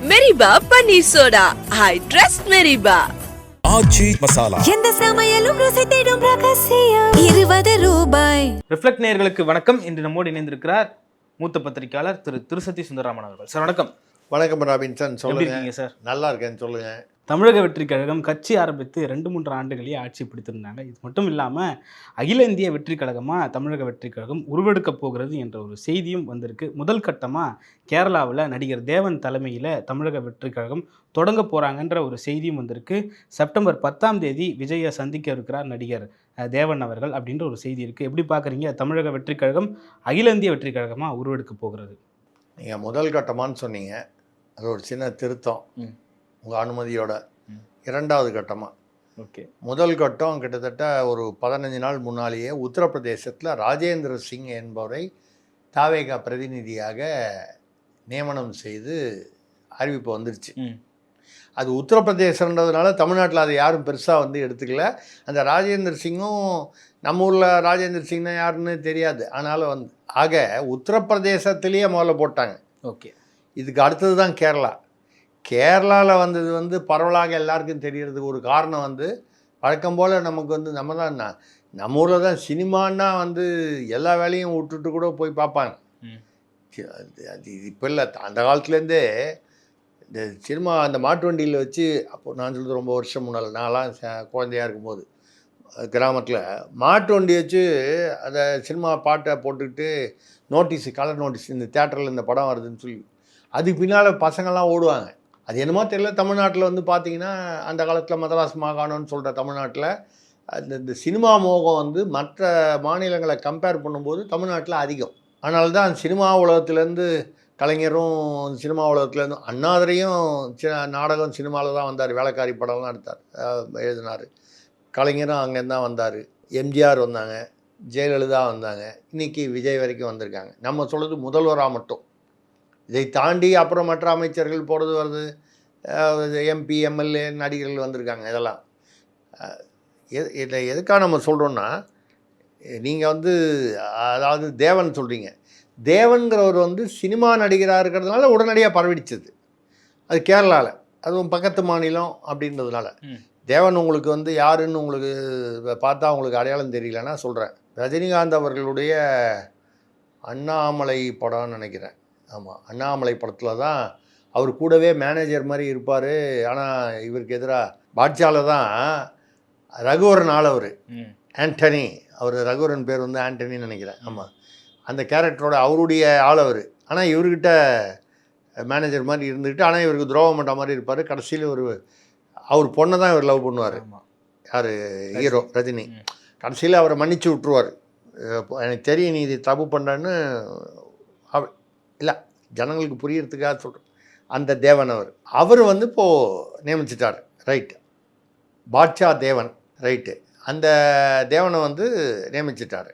மெரிபா paneer soda. I trust மெரிபா. ஆச்சி மசாலா. எந்த சமையலும் ருசி தேடும் ரகசியம் 20 ரூபாய். ரிஃப்ளெக்ட் நேயர்களுக்கு வணக்கம். இன்று நம்மோடு இணைந்திருக்கிறார் மூத்த பத்திரிகையாளர் திரு திருசதி சுந்தரராமன் அவர்கள். சார் வணக்கம். வணக்கம் ராபின்சன், சொல்லுங்க சார். நல்லா இருக்கேன்னு சொல்லுங்க. தமிழக வெற்றி கழகம் கட்சி ஆரம்பித்து 2-3 ஆண்டுகளே ஆட்சி பிடித்திருந்தாங்க. இது மட்டும் இல்லாமல் அகில இந்திய வெற்றி கழகமாக தமிழக வெற்றி கழகம் உருவெடுக்க போகிறது என்ற ஒரு செய்தியும் வந்திருக்கு. முதல் கட்டமாக கேரளாவில் நடிகர் தேவன் தலைமையில் தமிழக வெற்றி கழகம் தொடங்க போகிறாங்கன்ற ஒரு செய்தியும் வந்திருக்கு. செப்டம்பர் 10ஆம் தேதி விஜயை சந்திக்க இருக்கிறார் நடிகர் தேவன் அவர்கள் அப்படின்ற ஒரு செய்தி இருக்குது. எப்படி பார்க்குறீங்க? தமிழக வெற்றி கழகம் அகில இந்திய வெற்றி கழகமாக உருவெடுக்க போகிறது. நீங்கள் முதல் கட்டமானு சொன்னீங்க, அது ஒரு சின்ன திருத்தம் உங்கள் அனுமதியோட. இரண்டாவது கட்டமாக, ஓகே, முதல் கட்டம் கிட்டத்தட்ட ஒரு 15 நாள் முன்னாலேயே உத்தரப்பிரதேசத்தில் ராஜேந்திர சிங் என்பவரை தாவேகா பிரதிநிதியாக நியமனம் செய்து அறிவிப்பு வந்துருச்சு. அது உத்தரப்பிரதேசன்றதுனால தமிழ்நாட்டில் அதை யாரும் பெருசாக எடுத்துக்கல. அந்த ராஜேந்திர சிங்கும் நம்ம ஊரில் ராஜேந்திர சிங்னா யாருன்னு தெரியாது. ஆனாலும் ஆக உத்தரப்பிரதேசத்திலேயே முதல்ல போட்டாங்க. ஓகே, இதுக்கு அடுத்தது தான் கேரளா. கேரளாவில் வந்தது பரவலாக எல்லாருக்கும் தெரியறதுக்கு ஒரு காரணம் வழக்கம் போல் நமக்கு நம்ம தான் நம்ம ஊரில் தான் சினிமான்னா எல்லா வேலையும் விட்டுட்டு கூட போய் பார்ப்பாங்க. அது இப்போ இல்லை, அந்த காலத்துலேருந்தே இந்த சினிமா அந்த மாட்டு வண்டியில் வச்சு, அப்போது நான் சொல்கிறது ரொம்ப வருஷம் முன்னால், நான்லாம் குழந்தையாக இருக்கும்போது கிராமத்தில் மாட்டு வண்டி வச்சு அந்த சினிமா பாட்டை போட்டுக்கிட்டு நோட்டீஸு, கலர் நோட்டீஸ், இந்த தேட்டரில் இந்த படம் வருதுன்னு சொல்லி அதுக்கு பின்னால் பசங்கள்லாம் ஓடுவாங்க. அது என்னமோ தெரியல, தமிழ்நாட்டில் பார்த்தீங்கன்னா அந்த காலத்தில் மதராஸ் மாகாணம்னு சொல்கிற தமிழ்நாட்டில் இந்த சினிமா மோகம் மற்ற மாநிலங்களை கம்பேர் பண்ணும்போது தமிழ்நாட்டில் அதிகம். அதனால தான் சினிமா உலகத்துலேருந்து கலைஞரும் சினிமா உலகத்துலேருந்து அண்ணாதுரையும் நாடகம் சினிமாவில் தான் வந்தார். வேலைக்காரி படம்லாம் எடுத்தார், எழுதினார். கலைஞரும் அங்கேருந்து தான் வந்தார். எம்ஜிஆர் வந்தாங்க, ஜெயலலிதா வந்தாங்க, இன்றைக்கி விஜய் வரைக்கும் வந்திருக்காங்க. நம்ம சொல்கிறது முதல்வராக மட்டும். இதை தாண்டி அப்புறம் மற்ற அமைச்சர்கள் போகிறது வருது, எம்பி எம்எல்ஏ நடிகர்கள் வந்திருக்காங்க. இதெல்லாம் இதை எதுக்காக நம்ம சொல்கிறோன்னா, நீங்கள் அதாவது தேவன் சொல்கிறீங்க, தேவன்கிறவர் சினிமா நடிகராக இருக்கிறதுனால உடனடியாக பரவிடிச்சது அது கேரளாவில். அதுவும் பக்கத்து மாநிலம் அப்படின்றதுனால. தேவன் உங்களுக்கு யாருன்னு உங்களுக்கு பார்த்தா உங்களுக்கு அடையாளம் தெரியலன்னா சொல்கிறேன். ரஜினிகாந்த் அவர்களுடைய அண்ணாமலை படம்னு நினைக்கிறேன். ஆமாம், அண்ணாமலை படத்தில் தான் அவர் கூடவே மேனேஜர் மாதிரி இருப்பார். ஆனால் இவருக்கு எதிராக பாட்ஷாவில் தான் ரகுவரன் ஆள், அவர் ஆண்டனி, அவர் ரகுவரன் பேர் ஆண்டனின்னு நினைக்கிறேன். ஆமாம், அந்த கேரக்டரோட அவருடைய ஆள் அவர். ஆனால் இவர்கிட்ட மேனேஜர் மாதிரி இருந்துக்கிட்டு, ஆனால் இவருக்கு துரோகம் பண்ணுற மாதிரி இருப்பார். கடைசியில் அவர் பொண்ணை தான் இவர் லவ் பண்ணுவார். யார் ஹீரோ? ரஜினி. கடைசியில் அவரை மன்னிச்சு விட்ருவார். எனக்கு தெரியும் நீ இது தப்பு பண்ணுறேன்னு. இல்லை, ஜனங்களுக்கு புரியறதுக்காக சொல்கிறேன். அந்த தேவன் அவர் இப்போது நியமிச்சிட்டார். ரைட்டு, பாட்ஷா தேவன், ரைட்டு. அந்த தேவனை நியமிச்சிட்டார்.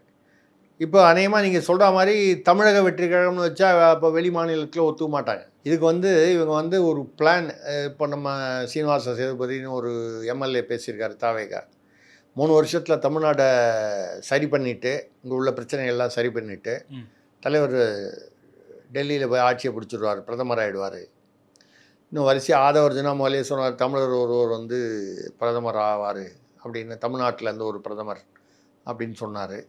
இப்போ அநேகமாக நீங்கள் சொல்கிற மாதிரி தமிழக வெற்றி கழகம்னு வச்சா இப்போ வெளி மாநிலத்தில் ஒத்துக்க மாட்டாங்க. இதுக்கு இவங்க ஒரு பிளான். இப்போ நம்ம சீனிவாச சேதுபதினு ஒரு எம்எல்ஏ பேசியிருக்காரு, தாவேகா. 3 வருஷத்தில் தமிழ்நாடை சரி பண்ணிவிட்டு, இங்கே உள்ள பிரச்சனைகள்லாம் சரி பண்ணிவிட்டு தலைவர் டெல்லியில் போய் ஆட்சியை பிடிச்சிடுவார், பிரதமர் ஆகிடுவார். இன்னும் வரிசையாக ஆதவர்ஜுனா முதலே சொன்னார், தமிழர் ஒருவர் பிரதமர் ஆவார் அப்படின்னு, தமிழ்நாட்டிலேருந்து ஒரு பிரதமர் அப்படின்னு சொன்னார்.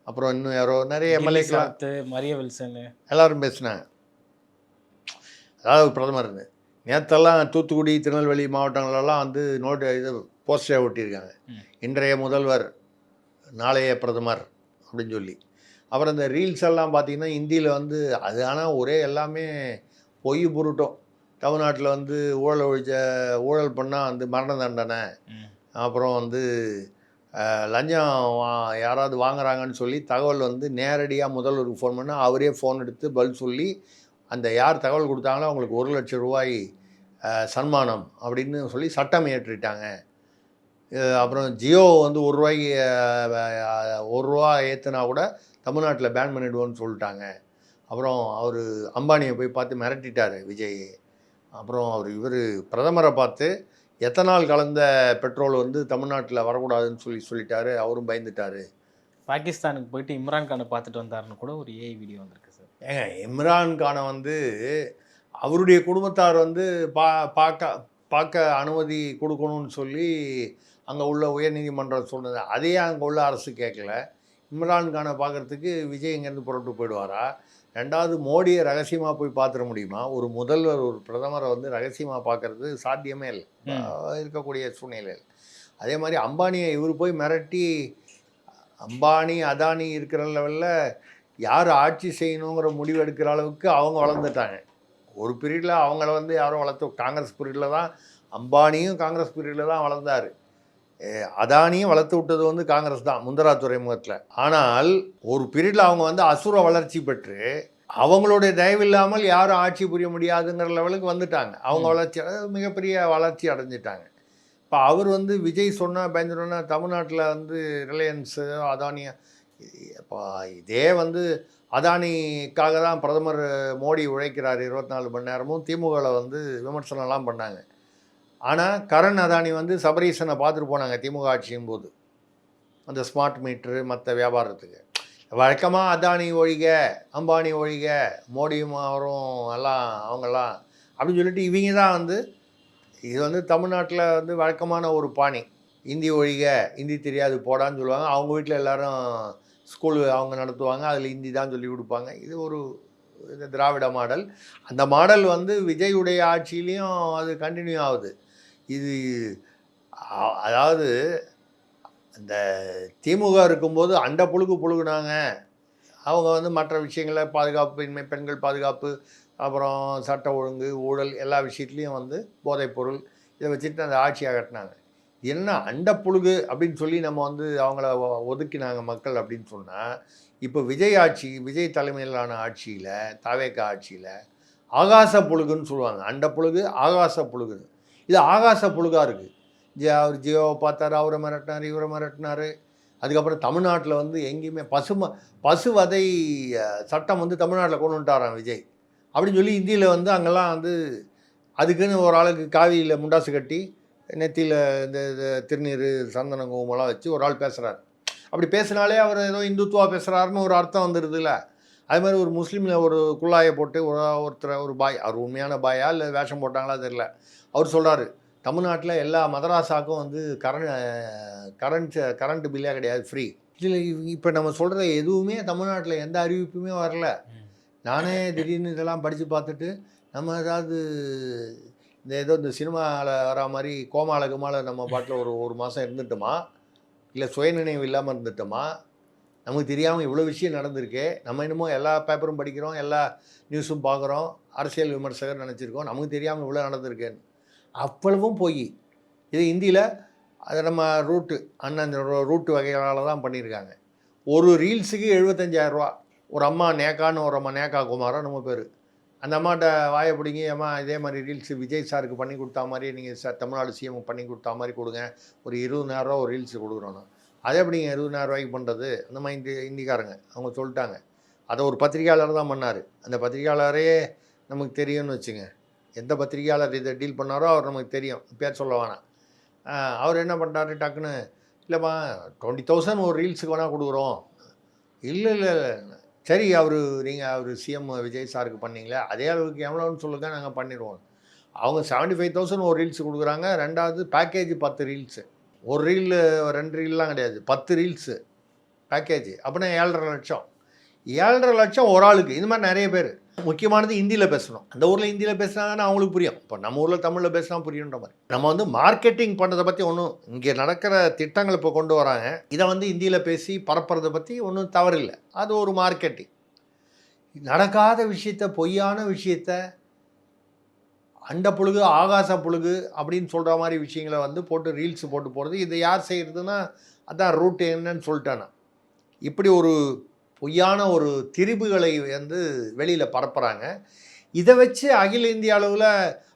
அப்புறம் இன்னும் யாரோ நிறைய எம்எல்ஏக்கெலாம், மரிய வில்சன் எல்லோரும் பேசினாங்க. அதாவது பிரதமர்னு நேற்றெல்லாம் தூத்துக்குடி, திருநெல்வேலி மாவட்டங்களெல்லாம் இது போஸ்டரை ஒட்டியிருக்காங்க, இன்றைய முதல்வர் நாளைய பிரதமர் அப்படின்னு சொல்லி. அப்புறம் இந்த ரீல்ஸ் எல்லாம் பார்த்திங்கன்னா ஹிந்தியில் அது ஆனால் ஒரே எல்லாமே பொய் புருட்டும். தமிழ்நாட்டில் ஊழல் பண்ணால் மரண தண்டனை, அப்புறம் லஞ்சம் யாராவது வாங்குறாங்கன்னு சொல்லி தகவல் நேரடியாக முதல்வருக்கு ஃபோன் பண்ணால் அவரே ஃபோன் எடுத்து பதில் சொல்லி, அந்த யார் தகவல் கொடுத்தாங்களோ அவங்களுக்கு 1 லட்சம் ரூபாய் சன்மானம் அப்படின்னு சொல்லி சட்டம் இயற்றிட்டாங்க. அப்புறம் ஜியோ ₹1 ஏற்றுனா கூட தமிழ்நாட்டில் பேன் பண்ணிவிடுவோன்னு சொல்லிட்டாங்க. அப்புறம் அவர் அம்பானியை போய் பார்த்து மிரட்டிட்டார் விஜய். அப்புறம் இவர் பிரதமரை பார்த்து எத்தனால் கலந்த பெட்ரோல் தமிழ்நாட்டில் வரக்கூடாதுன்னு சொல்லிட்டாரு. அவரும் பயந்துட்டார். பாகிஸ்தானுக்கு போயிட்டு இம்ரான் கானை பார்த்துட்டு வந்தாருன்னு கூட ஒரு ஏஐ வீடியோ வந்திருக்கு சார். ஏங்க, இம்ரான் கானை அவருடைய குடும்பத்தார் வந்து பார்க்க பார்க்க அனுமதி கொடுக்கணும்னு சொல்லி அங்கே உள்ள உயர்நீதிமன்றம் சொன்னது. அதையே அங்கே உள்ள அரசு கேட்கல. இம்ரான்கானை பார்க்குறதுக்கு விஜய் இங்கேருந்து புறப்பட்டு போயிடுவாரா? ரெண்டாவது, மோடியை ரகசியமாக போய் பார்த்துட முடியுமா? ஒரு முதல்வர் ஒரு பிரதமரை வந்து ரகசியமாக பார்க்குறது சாத்தியமே இல்லை இருக்கக்கூடிய சூழ்நிலையில். அதே மாதிரி அம்பானியை இவர் போய் மிரட்டி, அம்பானி அதானி இருக்கிற லெவலில் யார் ஆட்சி செய்யணுங்கிற முடிவு எடுக்கிற அளவுக்கு அவங்க வளர்ந்துட்டாங்க. ஒரு பீரியடில் அவங்கள வந்து யாரும் காங்கிரஸ் பீரியடில் தான், அம்பானியும் காங்கிரஸ் பீரியடில் தான் வளர்ந்தார். அதானியும் வளர்த்து விட்டது வந்து காங்கிரஸ் தான் முந்தரா துறைமுகத்தில். ஆனால் ஒரு பீரியடில் அவங்க வந்து அசுர வளர்ச்சி பெற்று அவங்களுடைய தயவு இல்லாமல் யாரும் ஆட்சி புரிய முடியாதுங்கிற லெவலுக்கு வந்துட்டாங்க. அவங்க வளர்ச்சி மிகப்பெரிய வளர்ச்சி அடைஞ்சிட்டாங்க. இப்போ அவர் வந்து விஜய் சொன்னால் பயந்துட்டோன்னா தமிழ்நாட்டில் வந்து ரிலையன்ஸு அதானியை, இப்போ இதே வந்து அதானிக்காக தான் பிரதமர் மோடி உழைக்கிறார் 24 மணி நேரமும். திமுகவில் வந்து விமர்சனம்லாம் பண்ணாங்க. ஆனால் கரண் அதானி வந்து சபரீசனை பார்த்துட்டு போனாங்க திமுக ஆட்சியும் போது, அந்த ஸ்மார்ட் மீட்ரு மற்ற வியாபாரத்துக்கு. வழக்கமாக அதானி ஒழிக அம்பானி ஒழிக, மோடியும் அவரும் எல்லாம் அவங்கெல்லாம் அப்படின்னு சொல்லிட்டு இவங்க தான் வந்து, இது வந்து தமிழ்நாட்டில் வந்து வழக்கமான ஒரு பாணி. இந்தி ஒழிக, இந்தி தெரியாது போடான்னு சொல்லுவாங்க. அவங்க வீட்டில் எல்லோரும் ஸ்கூலு அவங்க நடத்துவாங்க, அதில் ஹிந்தி தான் சொல்லி கொடுப்பாங்க. இது ஒரு திராவிட மாடல். அந்த மாடல் வந்து விஜயுடைய ஆட்சியிலையும் அது கண்டினியூ ஆகுது. இது அதாவது இந்த திமுக இருக்கும்போது அண்ட புழுகு புழுகுனாங்க. அவங்க வந்து மற்ற விஷயங்களை பாதுகாப்பு இன்மை, பெண்கள் பாதுகாப்பு, அப்புறம் சட்ட ஒழுங்கு, ஊழல் எல்லா விஷயத்துலேயும் வந்து போதைப்பொருள் இதை வச்சுட்டு அந்த ஆட்சியை கட்டினாங்க. என்ன அண்ட புழுகு அப்படின்னு சொல்லி நம்ம வந்து அவங்கள ஒதுக்கினாங்க மக்கள் அப்படின்னு சொன்னால், இப்போ விஜய் தலைமையிலான ஆட்சியில், தவேக ஆட்சியில் ஆகாச புழுகுன்னு சொல்லுவாங்க. அண்ட புழுகு, ஆகாச புழுகுன்னு. இது ஆகாச புழுகாக இருக்குது. அவர் ஜியோவை பார்த்தாரு, அவரை மிரட்டினார், இவரை மிரட்டினார். அதுக்கப்புறம் தமிழ்நாட்டில் வந்து எங்கேயுமே பசுவதை சட்டம் வந்து தமிழ்நாட்டில் கொண்டு வந்துட்டாராம் விஜய் அப்படின்னு சொல்லி இந்தியில் வந்து அங்கெல்லாம் வந்து அதுக்குன்னு ஒரு ஆளுக்கு காவியில் முண்டாசு கட்டி நெத்தியில் இந்த திருநீர் சந்தன குங்குமம்லாம் வச்சு ஒரு ஆள் பேசுகிறார். அப்படி பேசினாலே அவர் ஏதோ இந்துத்துவா பேசுகிறாருன்னு ஒரு அர்த்தம் வந்துடுதுல்ல. அது மாதிரி ஒரு முஸ்லீமில் ஒரு குள்ளாயை போட்டு ஒருத்தர் ஒரு பாய், அவர் உண்மையான பாயா இல்லை வேஷம் போட்டாங்களா தெரியல, அவர் சொல்கிறாரு தமிழ்நாட்டில் எல்லா மதராசாக்கும் வந்து கரண்ட் பில்லே கிடையாது, ஃப்ரீ. இதில் இப்போ நம்ம சொல்கிற எதுவுமே தமிழ்நாட்டில் எந்த அறிவிப்புமே வரல. நானே திடீர்னு இதெல்லாம் படித்து பார்த்துட்டு நம்ம ஏதாவது இந்த சினிமாவில் வர மாதிரி கோமாளகுமால நம்ம பாட்டில் ஒரு மாதம் இருந்துட்டோமா, இல்லை சுயநினைவு இல்லாமல் இருந்துட்டோமா, நமக்கு தெரியாமல் இவ்வளோ விஷயம் நடந்திருக்கே. நம்ம இன்னமும் எல்லா பேப்பரும் படிக்கிறோம், எல்லா நியூஸும் பார்க்குறோம், அரசியல் விமர்சகர் நினச்சிருக்கோம், நமக்கு தெரியாமல் இவ்வளோ நடந்திருக்கேன்னு. அவ்வளவும் போய் இது இந்தியில் அதை நம்ம அண்ணன் ரூட்டு வகைகளால் தான் பண்ணியிருக்காங்க. ஒரு ரீல்ஸுக்கு 75,000 ரூபா. ஒரு அம்மா நேக்கான்னு ஒரு அம்மா, நேக்கா குமாரா நம்ம பேர், அந்த அம்மாட்ட வாயை பிடிங்கி, அம்மா இதே மாதிரி ரீல்ஸு விஜய் சாருக்கு பண்ணி கொடுத்தா மாதிரி நீங்கள் தமிழ்நாடு சிஎம் பண்ணி கொடுத்தா மாதிரி கொடுங்க, ஒரு 20,000 ரூபா ஒரு ரீல்ஸு கொடுக்குறோன்னா. அதே அப்படிங்க 20,000 ரூபாய்க்கு பண்ணுறது அந்த மாதிரி இந்திக்காரங்க அவங்க சொல்லிட்டாங்க. அதை ஒரு பத்திரிகையாளர் தான் பண்ணார். அந்த பத்திரிகையாளரே நமக்கு தெரியும்னு வச்சுங்க. எந்த பத்திரிகையாளர் இதை டீல் பண்ணாரோ அவர் நமக்கு தெரியும், பேர் சொல்ல வேணாம். அவர் என்ன பண்ணுறாரு, டக்குன்னு இல்லைம்மா 20,000 ஒரு ரீல்ஸுக்கு வேணால் கொடுக்குறோம். இல்லை சரி, அவர் சிஎம் விஜய் சாருக்கு பண்ணீங்களே அதே அளவுக்கு எவ்வளோன்னு சொல்லுங்கள், நாங்கள் பண்ணிடுவோம். அவங்க 75,000 ஒரு ரீல்ஸு கொடுக்குறாங்க. ரெண்டாவது பேக்கேஜ் 10 ரீல்ஸு, ஒரு ரீலு 2 ரீல்லாம் கிடையாது, 10 ரீல்ஸு பேக்கேஜ். அப்படின்னா 7.5 லட்சம். 7.5 லட்சம் ஒரு ஆளுக்கு. இந்த மாதிரி நிறைய பேர். முக்கியமானது ஹிந்தியில் பேசணும். அந்த ஊரில் ஹிந்தியில் பேசினா தானே அவங்களுக்கு புரியும். இப்போ நம்ம ஊரில் தமிழில் பேசினா புரியுன்ற மாதிரி நம்ம வந்து மார்க்கெட்டிங் பண்ணுறதை பற்றி ஒன்றும், இங்கே நடக்கிற திட்டங்கள் இப்போ கொண்டு வராங்க, இதை வந்து ஹிந்தியில் பேசி பரப்புறதை பற்றி ஒன்றும் தவறில்லை. அது ஒரு மார்க்கெட்டிங். நடக்காத விஷயத்த, பொய்யான விஷயத்த, அண்ட புழுகு ஆகாச புழுகு அப்படின்னு சொல்கிற மாதிரி விஷயங்களை வந்து போட்டு ரீல்ஸ் போட்டு போகிறது. இதை யார் செய்கிறதுனா அதான் ரூட் என்னன்னு சொல்லிட்டானா. இப்படி ஒரு பொய்யான ஒரு திரிபுகளை வந்து வெளியில் பரப்புகிறாங்க. இதை வச்சு அகில இந்திய அளவில்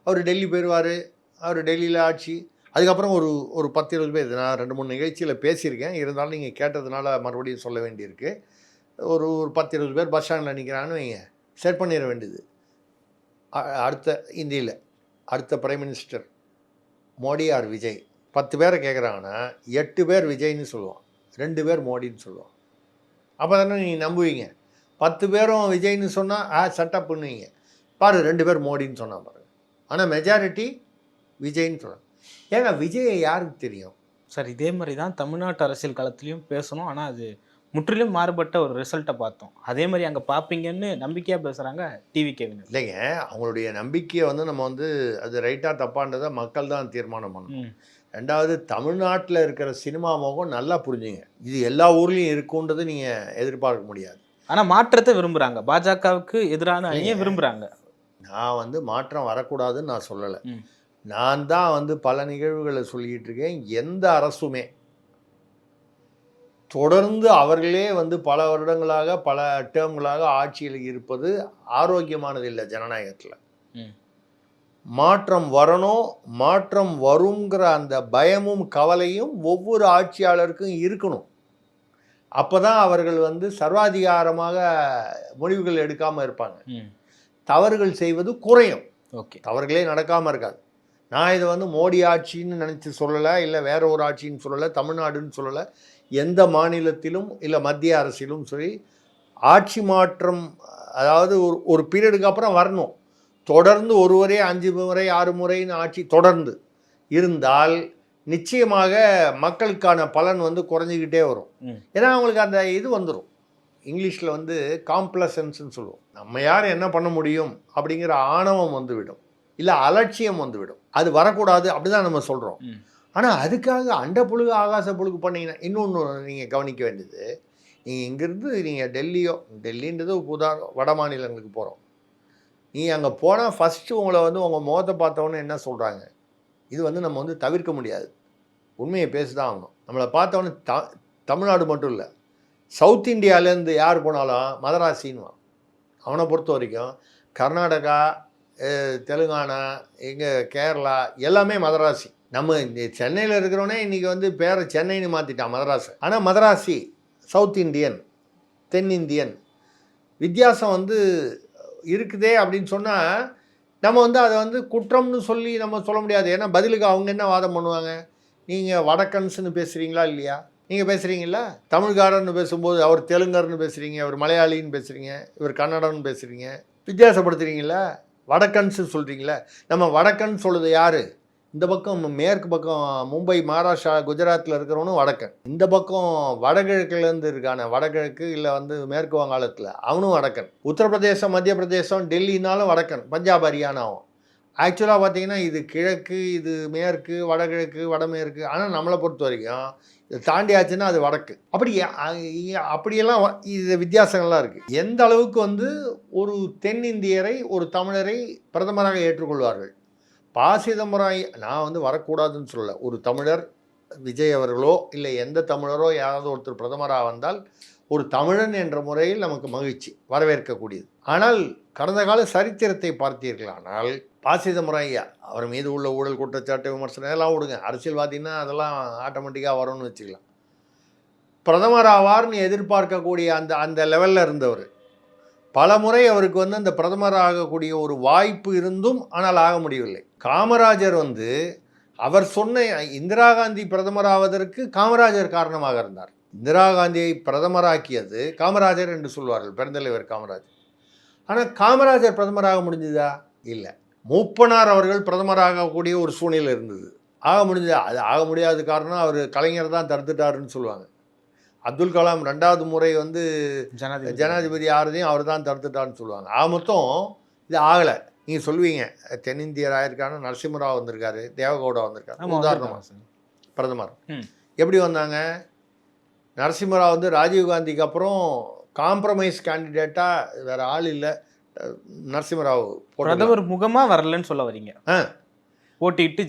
அவர் டெல்லி போயிடுவார், அவர் டெல்லியில் ஆட்சி. அதுக்கப்புறம் ஒரு 10-20 பேர், நான் 2-3 நிகழ்ச்சியில் பேசியிருக்கேன், இருந்தாலும் நீங்கள் கேட்டதுனால மறுபடியும் சொல்ல வேண்டியிருக்கு. ஒரு 10-20 பேர் பஸ் ஸ்டாண்டில் நிற்கிறான்னு வைங்க, செட் பண்ணிட வேண்டியது. அடுத்த இந்தியில் அடுத்த prime minister Modi or Vijay. 10 பேரை கேட்குறாங்கன்னா 8 பேர் விஜய்னு சொல்லுவான், 2 பேர் மோடின்னு சொல்லுவான். அப்போ தானே நீங்கள் நம்புவீங்க. 10 பேரும் விஜய்னு சொன்னால் சட்டப் பண்ணுவீங்க. பாரு 2 பேர் மோடின்னு சொன்னா பாருங்க. ஆனால் மெஜாரிட்டி விஜய்ன்னு சொன்னாங்க. ஏங்க விஜயை யாருக்கு தெரியும்? சார் இதே மாதிரி தான் தமிழ்நாட்டு அரசியல் களத்துலையும் பேசணும். ஆனால் அது முற்றிலும் மாறுபட்ட ஒரு ரிசல்ட்டை பார்த்தோம். அதே மாதிரி அங்கே பார்ப்பீங்கன்னு நம்பிக்கையாக பேசுகிறாங்க டிவிகேவினர். இல்லைங்க, அவங்களுடைய நம்பிக்கையை வந்து நம்ம வந்து அது ரைட்டாக தப்பான்றதை மக்கள் தான் தீர்மானம் பண்ணணும். ரெண்டாவது, தமிழ்நாட்டில் இருக்கிற சினிமா மோகம் நல்லா புரிஞ்சுங்க. இது எல்லா ஊர்லேயும் இருக்குன்றது நீங்கள் எதிர்பார்க்க முடியாது. ஆனால் மாற்றத்தை விரும்புகிறாங்க. பாஜகவுக்கு எதிரான அணியை விரும்புகிறாங்க. நான் வந்து மாற்றம் வரக்கூடாதுன்னு நான் சொல்லலை. நான் தான் வந்து பல நிகழ்வுகளை சொல்லிக்கிட்டு இருக்கேன். எந்த அரசுமே தொடர்ந்து அவர்களே வந்து பல வருடங்களாக பல டேர்ம்களாக ஆட்சியில் இருப்பது ஆரோக்கியமானது இல்லை ஜனநாயகத்தில். மாற்றம் வரணும், மாற்றம் வருங்கிற அந்த பயமும் கவலையும் ஒவ்வொரு ஆட்சியாளருக்கும் இருக்கணும். அப்போ தான் அவர்கள் வந்து சர்வாதிகாரமாக முடிவுகள் எடுக்காமல் இருப்பாங்க. தவறுகள் செய்வது குறையும். ஓகே, தவறுகளே நடக்காமல் இருக்காது. நான் இதை வந்து மோடி ஆட்சின்னு நினச்சி சொல்லலை, இல்லை வேற ஒரு ஆட்சின்னு சொல்லலை, தமிழ்நாடுன்னு சொல்லலை. எந்த மாநிலத்திலும் இல்லை மத்திய அரசிலும் சரி ஆட்சி மாற்றம் அதாவது ஒரு பீரியடுக்கு அப்புறம் வரணும். தொடர்ந்து ஒருவரே 5 முறை 6 முறைன்னு ஆட்சி தொடர்ந்து இருந்தால் நிச்சயமாக மக்களுக்கான பலன் வந்து குறைஞ்சிக்கிட்டே வரும். ஏன்னா அவங்களுக்கு அந்த இது வந்துடும். இங்கிலீஷில் வந்து காம்ப்ளசன்ஸ்ன்னு சொல்லுவோம். நம்ம யார் என்ன பண்ண முடியும் அப்படிங்கிற ஆணவம் வந்துவிடும், இல்லை அலட்சியம் வந்துவிடும். அது வரக்கூடாது அப்படி தான் நம்ம சொல்கிறோம். ஆனால் அதுக்காக அண்ட புழுகு ஆகாச புழுகு பண்ணிங்கன்னா இன்னொன்று நீங்கள் கவனிக்க வேண்டியது, நீங்கள் இங்கேருந்து நீங்கள் டெல்லின்றது வட மாநிலங்களுக்கு போகிறோம். நீங்கள் அங்கே போனால் ஃபஸ்ட்டு உங்களை வந்து உங்கள் முகத்தை பார்த்தவொன்னே என்ன சொல்கிறாங்க, இது வந்து நம்ம வந்து தவிர்க்க முடியாது, உண்மையை பேசிதான் ஆகணும். நம்மளை பார்த்தவொன்னே தமிழ்நாடு மட்டும் இல்லை, சவுத் இந்தியாவிலேருந்து யார் போனாலும் மதராசின்னு. அவனை பொறுத்த வரைக்கும் கர்நாடகா, தெலுங்கானா, எங்கே கேரளா எல்லாமே மதராசி. நம்ம இந்த சென்னையில் இருக்கிறவனே இன்றைக்கி வந்து பேரை சென்னைன்னு மாற்றிட்டான் மதராஸ். ஆனால் மதராசி, சவுத் இந்தியன், தென்னிந்தியன் வித்தியாசம் வந்து இருக்குதே அப்படின்னு சொன்னால் நம்ம வந்து அதை வந்து குற்றம்னு சொல்லி நம்ம சொல்ல முடியாது. ஏன்னா பதிலுக்கு அவங்க என்ன வாதம் பண்ணுவாங்க, நீங்கள் வடக்கன்ஸ்னு பேசுகிறீங்களா இல்லையா, நீங்கள் பேசுகிறீங்களா, தமிழ்காரன்னு பேசும்போது அவர் தெலுங்கர்னு பேசுகிறீங்க, அவர் மலையாளின்னு பேசுகிறீங்க, இவர் கன்னடன்னு பேசுகிறீங்க, வித்தியாசப்படுத்துகிறீங்களா, வடக்கன்ஸு சொல்கிறீங்களா. நம்ம வடக்கன் சொல்லுது யார், இந்த பக்கம் மேற்கு பக்கம் மும்பை, மகாராஷ்டிரா, குஜராத்தில் இருக்கிறவனும் வடக்கன். இந்த பக்கம் வடகிழக்குலேருந்து இருக்கான வடகிழக்கு இல்லை வந்து மேற்கு வங்காளத்தில் அவனும் வடக்கன். உத்தரப்பிரதேசம், மத்திய பிரதேசம், டெல்லினாலும் வடக்கன், பஞ்சாப், ஹரியானாவும். ஆக்சுவலாக பார்த்தீங்கன்னா இது கிழக்கு, இது மேற்கு, வடகிழக்கு, வடமேற்கு. ஆனால் நம்மளை பொறுத்த வரைக்கும் இதை தாண்டியாச்சுன்னா அது வடக்கு. அப்படியெல்லாம் இது வித்தியாசங்கள்லாம் இருக்குது. எந்த அளவுக்கு வந்து ஒரு தென்னிந்தியரை ஒரு தமிழரை பிரதமராக ஏற்றுக்கொள்வார்கள். பாசிதமுறை நான் வந்து வரக்கூடாதுன்னு சொல்லலை. ஒரு தமிழர் விஜய் அவர்களோ இல்லை எந்த தமிழரோ யாராவது ஒருத்தர் பிரதமராக வந்தால் ஒரு தமிழன் என்ற முறையில் நமக்கு மகிழ்ச்சி, வரவேற்கக்கூடியது. ஆனால் கடந்த கால சரித்திரத்தை பார்த்தீர்களானால் பாசிதமுறை அவர் மீது உள்ள ஊழல் குற்றச்சாட்டு விமர்சனம் எல்லாம் விடுங்க, அரசியல்வாதின்னா அதெல்லாம் ஆட்டோமேட்டிக்காக வரும்னு வச்சுக்கலாம். பிரதமர் ஆவார்னு எதிர்பார்க்கக்கூடிய அந்த லெவலில் இருந்தவர் பல முறை அவருக்கு வந்து அந்த பிரதமர் ஆகக்கூடிய ஒரு வாய்ப்பு இருந்தும் ஆனால் ஆக முடியவில்லை. காமராஜர் வந்து அவர் சொன்ன இந்திரா காந்தி பிரதமர் ஆவதற்கு காமராஜர் காரணமாக இருந்தார். இந்திரா காந்தியை பிரதமராக்கியது காமராஜர் என்று சொல்வார்கள், பெருந்தலைவர் காமராஜர். ஆனால் காமராஜர் பிரதமராக முடிஞ்சதா? இல்லை. மூப்பனார் அவர்கள் பிரதமராகக்கூடிய ஒரு சூழ்நிலை இருந்தது, ஆக முடிஞ்சதா? அது ஆக முடியாத காரணம் அவர் கலைஞர் தான் தடுத்துட்டாருன்னு சொல்லுவாங்க. அப்துல் கலாம் 2வது முறை வந்து ஜனாதிபதி ஆகிறதையும் அவர் தான் தடுத்துட்டான்னு சொல்லுவாங்க. மொத்தம் இது ஆகலை. நீங்கள் சொல்லுவீங்க தென்னிந்தியர் ஆயிருக்கான நரசிம்மராவ் வந்திருக்காரு, தேவகவுடா வந்திருக்காரு, உதாரணமாக பிரதமர். எப்படி வந்தாங்க? நரசிம்மராவ் வந்து ராஜீவ்காந்திக்கு அப்புறம் காம்ப்ரமைஸ் கேண்டிடேட்டாக வேறு ஆள் இல்லை, நரசிம்மராவ் பிரதமர் முகமாக வரலன்னு சொல்ல வரீங்க. போட்டியிட்டு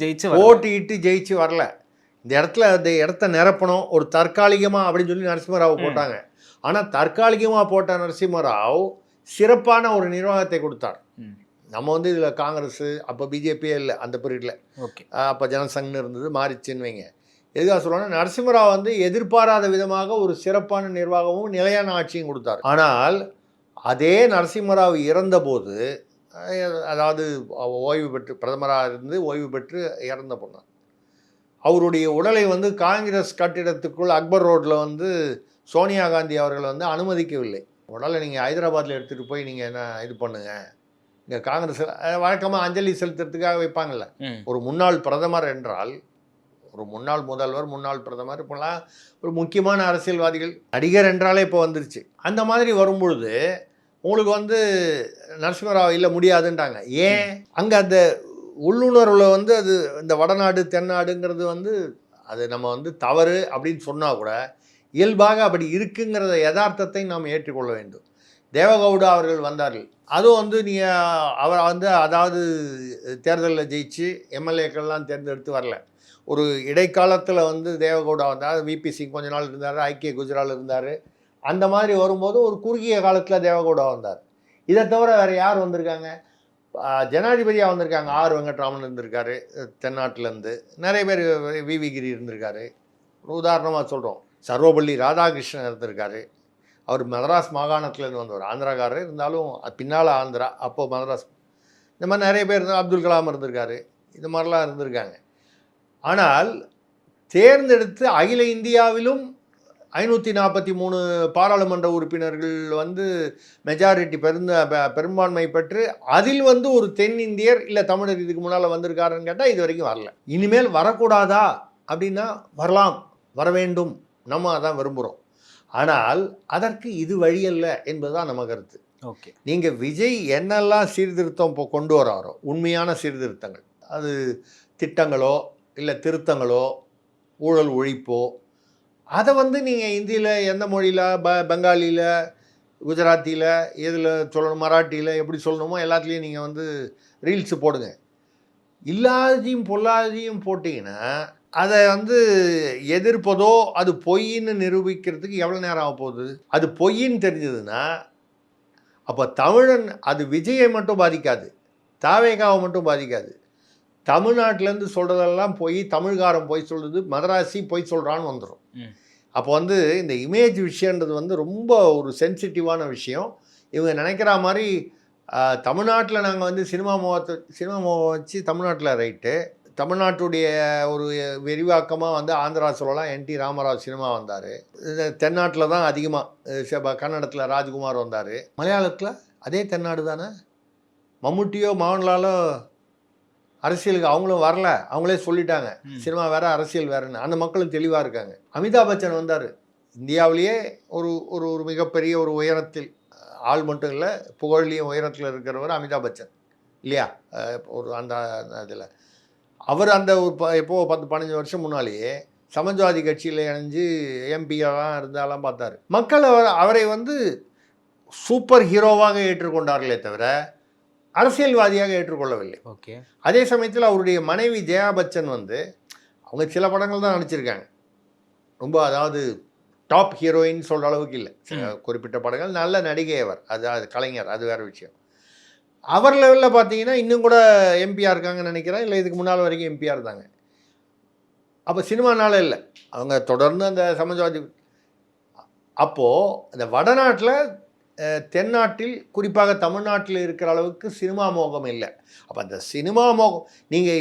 ஜெயிச்சு வரல. இந்த இடத்த நிரப்பணும் ஒரு தற்காலிகமாக அப்படின்னு சொல்லி நரசிம்மராவ் போட்டாங்க. ஆனால் தற்காலிகமாக போட்ட நரசிம்மராவ் சிறப்பான ஒரு நிர்வாகத்தை கொடுத்தார். நம்ம வந்து இதில் காங்கிரஸ் அப்போ பிஜேபியே இல்லை அந்த பீரியடில். அப்போ ஜனசங்னு இருந்தது, மாறிச்சுன்னு வைங்க. எதுக்காக சொல்லணும்னா நரசிம்மராவ் வந்து எதிர்பாராத விதமாக ஒரு சிறப்பான நிர்வாகமும் நிலையான ஆட்சியும் கொடுத்தார். ஆனால் அதே நரசிம்மராவ் இறந்தபோது, அதாவது ஓய்வு பெற்று பிரதமராக இருந்து ஓய்வு பெற்று இறந்த போனார், அவருடைய உடலை வந்து காங்கிரஸ் கட்டிடத்துக்குள் அக்பர் ரோட்டில் வந்து சோனியா காந்தி அவர்கள் வந்து அனுமதிக்கவில்லை. உடலை நீங்கள் ஹைதராபாத்தில் எடுத்துகிட்டு போய் நீங்கள் என்ன இது பண்ணுங்க, இங்கே காங்கிரஸ் வழக்கமாக அஞ்சலி செலுத்துறதுக்காக வைப்பாங்கள்ல. ஒரு முன்னாள் பிரதமர் என்றால், ஒரு முன்னாள் முதல்வர், முன்னாள் பிரதமர், இப்போலாம் ஒரு முக்கியமான அரசியல்வாதிகள், நடிகர் என்றாலே இப்போ வந்துருச்சு. அந்த மாதிரி வரும்பொழுது உங்களுக்கு வந்து நரசிம்மராவ் இல்லை முடியாதுன்றாங்க. ஏன்? அங்கே அந்த உள்ளுணர்வில் வந்து அது இந்த வடநாடு தென்னாடுங்கிறது வந்து அது நம்ம வந்து தவறு அப்படின்னு சொன்னால் கூட இயல்பாக அப்படி இருக்குங்கிறத யதார்த்தத்தை நாம் ஏற்றுக்கொள்ள வேண்டும். தேவகவுடா அவர்கள் வந்தார்கள். அதுவும் வந்து நீங்கள் அவர் வந்து அதாவது தேர்தலில் ஜெயிச்சு எம்எல்ஏக்கள்லாம் தேர்ந்தெடுத்து வரல. ஒரு இடைக்காலத்தில் வந்து தேவகவுடா வந்தார், விபி சிங் கொஞ்ச நாள் இருந்தார், ஐக்கிய குஜரால் இருந்தார். அந்த மாதிரி வரும்போது ஒரு குறுகிய காலத்தில் தேவகவுடா வந்தார். இதை தவிர வேறு யார் வந்திருக்காங்க? ஜனாதிபதியாக வந்திருக்காங்க. ஆர் வெங்கட்ராமன் இருந்திருக்காரு தென்னாட்டிலேருந்து. நிறைய பேர் விவி கிரி இருந்திருக்காரு. ஒரு உதாரணமாக சொல்கிறோம், சர்வபள்ளி ராதாகிருஷ்ணன் இருந்திருக்காரு. அவர் மதராஸ் மாகாணத்துலேருந்து வந்தவர், ஆந்திராக்காரர், இருந்தாலும் பின்னால் ஆந்திரா, அப்போது மதராஸ். இந்த மாதிரி நிறைய பேர் இருந்தால் அப்துல் கலாம் இருந்திருக்காரு. இது மாதிரிலாம் இருந்திருக்காங்க. ஆனால் தேர்ந்தெடுத்து அகில இந்தியாவிலும் 543 பாராளுமன்ற உறுப்பினர்கள் வந்து மெஜாரிட்டி பெரும்பான்மை பெற்று அதில் வந்து ஒரு தென்னிந்தியர் இல்லை தமிழர் இதுக்கு முன்னால் வந்திருக்காருன்னு கேட்டால் இது வரைக்கும் வரல. இனிமேல் வரக்கூடாதா அப்படின்னா வரலாம், வர வேண்டும், நம்ம அதான் விரும்புகிறோம். ஆனால் அதற்கு இது வழியல்ல என்பதுதான் நம்ம கருத்து. ஓகே, நீங்கள் விஜய் என்னெல்லாம் சீர்திருத்தம் இப்போ கொண்டு வராரோ, உண்மையான சீர்திருத்தங்கள், அது திட்டங்களோ இல்லை திருத்தங்களோ ஊழல் ஒழிப்போ, அதை வந்து நீங்கள் இந்தியில் எந்த மொழியில், பெங்காலியில், குஜராத்தியில், எதில் சொல்லணும், மராட்டியில் எப்படி சொல்லணுமோ எல்லாத்துலேயும் நீங்கள் வந்து ரீல்ஸு போடுங்க. இல்லாதையும் பொல்லாதையும் போட்டிங்கன்னா அதை வந்து எதிர்ப்பதோ அது பொய்ன்னு நிரூபிக்கிறதுக்கு எவ்வளோ நேரம் ஆக போகுது? அது பொய்ன்னு தெரிஞ்சதுன்னா அப்போ தமிழன், அது விஜயை மட்டும் பாதிக்காது, தாவேகாவை மட்டும் பாதிக்காது. தமிழ்நாட்டிலேருந்து சொல்கிறதெல்லாம் போய் தமிழ்காரன் போய் சொல்கிறது, மதராசி போய் சொல்கிறான்னு வந்துடும். அப்போ வந்து இந்த இமேஜ் விஷயன்றது வந்து ரொம்ப ஒரு சென்சிட்டிவான விஷயம். இவங்க நினைக்கிற மாதிரி தமிழ்நாட்டில் நாங்கள் வந்து சினிமா மோகம் வச்சு தமிழ்நாட்டில் ரைட்டு, தமிழ்நாட்டுடைய ஒரு விரிவாக்கமாக வந்து ஆந்திரா சொல்லலாம். என்டி ராமராவ் சினிமா வந்தார். தென்னாட்டில் தான் அதிகமாக, கன்னடத்தில் ராஜ்குமார் வந்தார். மலையாளத்தில் அதே தென்னாடு தானே. மம்முட்டியோ மோகன்லாலோ அரசியலுக்கு அவங்களும் வரல, அவங்களே சொல்லிட்டாங்க சினிமா வேறு அரசியல் வேறுன்னு. அந்த மக்களும் தெளிவாக இருக்காங்க. அமிதாப் பச்சன் வந்தார். இந்தியாவிலேயே ஒரு ஒரு ஒரு மிகப்பெரிய ஒரு உயரத்தில், ஆள் மட்டும் இல்லை புகழ்லேயும் உயரத்தில் இருக்கிறவர் அமிதாப் பச்சன் இல்லையா? ஒரு அந்த இதில் அவர் அந்த எப்போது 10-15 வருஷம் முன்னாலேயே சமாஜ்வாதி கட்சியில் இணைஞ்சு எம்பியாக இருந்தாலாம் பார்த்தார். மக்கள் அவரை வந்து சூப்பர் ஹீரோவாக ஏற்றுக்கொண்டார்களே தவிர அரசியல்வாதியாக ஏற்றுக்கொள்ளவில்லை. ஓகே, அதே சமயத்தில் அவருடைய மனைவி ஜெயா பச்சன் வந்து அவங்க சில படங்கள் தான் நடிச்சிருக்காங்க. ரொம்ப அதாவது டாப் ஹீரோயின் சொல்கிற அளவுக்கு இல்லை, குறிப்பிட்ட படங்கள். நல்ல நடிகை அவர், அது கலைஞர், அது வேறு விஷயம். அவர் லெவலில் பார்த்தீங்கன்னா இன்னும் கூட எம்பியாக இருக்காங்கன்னு நினைக்கிறேன், இல்லை இதுக்கு முன்னால் வரைக்கும் எம்பியாக இருந்தாங்க. அப்போ சினிமானால இல்லை, அவங்க தொடர்ந்து அந்த சமாஜ்வாதி. அப்போது அந்த வடநாட்டில், தென்னாட்டில், குறிப்பாக தமிழ்நாட்டில் இருக்கிற அளவுக்கு சினிமா மோகம் இல்லை. அப்போ அந்த சினிமா மோகம் நீங்கள்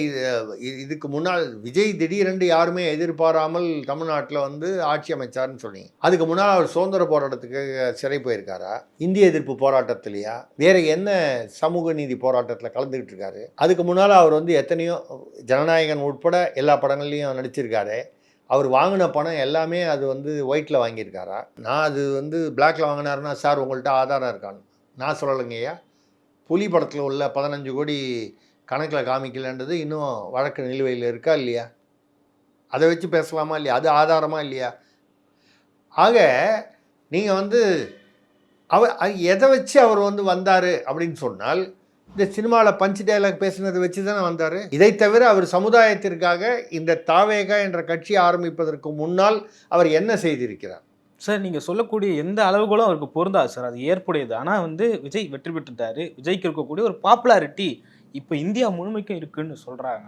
இதுக்கு முன்னால் விஜய் திடீரென்று யாருமே எதிர்பாராமல் தமிழ்நாட்டில் வந்து ஆட்சி அமைச்சார்னு சொன்னீங்க. அதுக்கு முன்னால் அவர் சுதந்திர போராட்டத்துக்கு சிறை போயிருக்காரா? இந்திய எதிர்ப்பு போராட்டத்திலையா? வேறு என்ன சமூக நீதி போராட்டத்தில் கலந்துக்கிட்டு இருக்காரு? அதுக்கு முன்னால் அவர் வந்து எத்தனையோ ஜனநாயகன் உட்பட எல்லா படங்கள்லையும் நடிச்சிருக்காரு. அவர் வாங்கின பணம் எல்லாமே அது வந்து ஒயிட்டில் வாங்கியிருக்காரா? நான் அது வந்து பிளாக்கில் வாங்கினாருன்னா சார் உங்கள்கிட்ட ஆதாரம் இருக்கான்னு நான் சொல்லலைங்கய்யா. புலி படத்தில் உள்ள 15 கோடி கணக்கில் காமிக்கலன்றது இன்னும் வழக்கு நிலுவையில் இருக்கா இல்லையா? அதை வச்சு பேசலாமா இல்லையா? அது ஆதாரமா இல்லையா? ஆக நீங்கள் வந்து எதை வச்சு அவர் வந்து வந்தார் அப்படின்னு சொன்னால், இந்த சினிமாவில் பஞ்ச் டயலாக் பேசுனதை வச்சு தானே வந்தார். இதை தவிர அவர் சமுதாயத்திற்காக இந்த தாவேகா என்ற கட்சி ஆரம்பிப்பதற்கு முன்னால் அவர் என்ன செய்திருக்கிறார்? சார், நீங்கள் சொல்லக்கூடிய எந்த அளவுகளும் அவருக்கு பொருந்தாது சார், அது ஏற்புடையது. ஆனால் வந்து விஜய் வெற்றி பெற்றுட்டாரு. விஜய்க்கு இருக்கக்கூடிய ஒரு பாப்புலாரிட்டி இப்போ இந்தியா முழுமைக்கும் இருக்குன்னு சொல்கிறாங்க.